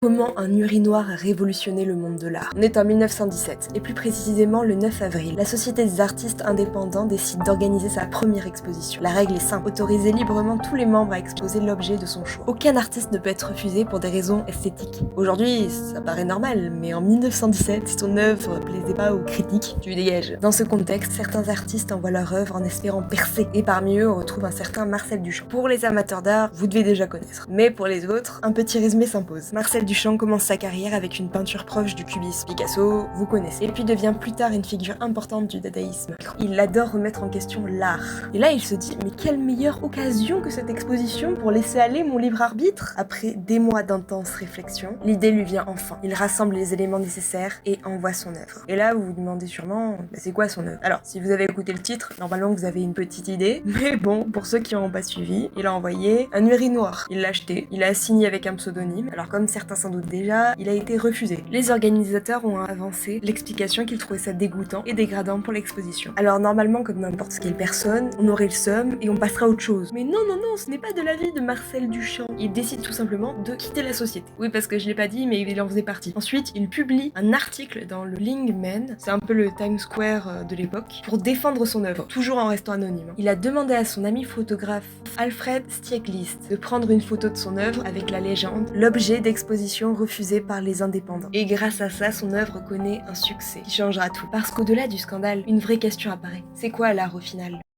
Comment un urinoir a révolutionné le monde de l'art? On est en 1917, et plus précisément le 9 avril. La Société des artistes indépendants décide d'organiser sa première exposition. La règle est simple, autoriser librement tous les membres à exposer l'objet de son choix. Aucun artiste ne peut être refusé pour des raisons esthétiques. Aujourd'hui, ça paraît normal, mais en 1917, si ton œuvre plaisait pas aux critiques, tu dégages. Dans ce contexte, certains artistes envoient leur œuvre en espérant percer, et parmi eux, on retrouve un certain Marcel Duchamp. Pour les amateurs d'art, vous devez déjà connaître. Mais pour les autres, un petit résumé s'impose. Marcel Duchamp commence sa carrière avec une peinture proche du cubisme. Picasso, vous connaissez. Et puis devient plus tard une figure importante du dadaïsme. Il adore remettre en question l'art. Et là, il se dit, mais quelle meilleure occasion que cette exposition pour laisser aller mon libre arbitre? Après des mois d'intenses réflexions, l'idée lui vient enfin. Il rassemble les éléments nécessaires et envoie son œuvre. Et là, vous vous demandez sûrement, c'est quoi son œuvre? Alors, si vous avez écouté le titre, normalement vous avez une petite idée. Mais bon, pour ceux qui n'ont pas suivi, il a envoyé un urinoir. Il l'a acheté, il a signé avec un pseudonyme. Alors comme certains sans doute déjà, il a été refusé. Les organisateurs ont avancé l'explication qu'ils trouvaient ça dégoûtant et dégradant pour l'exposition. Alors normalement, comme n'importe quelle personne, on aurait le seum et on passerait à autre chose. Mais non, ce n'est pas de l'avis de Marcel Duchamp. Il décide tout simplement de quitter la société. Oui, parce que je l'ai pas dit, mais il en faisait partie. Ensuite, il publie un article dans le Lingman, c'est un peu le Times Square de l'époque, pour défendre son œuvre, toujours en restant anonyme. Il a demandé à son ami photographe Alfred Stieglitz de prendre une photo de son œuvre avec la légende l'objet d'exposition refusé par les indépendants. Et grâce à ça, son œuvre connaît un succès qui changera tout. Parce qu'au-delà du scandale, une vraie question apparaît. C'est quoi l'art au final?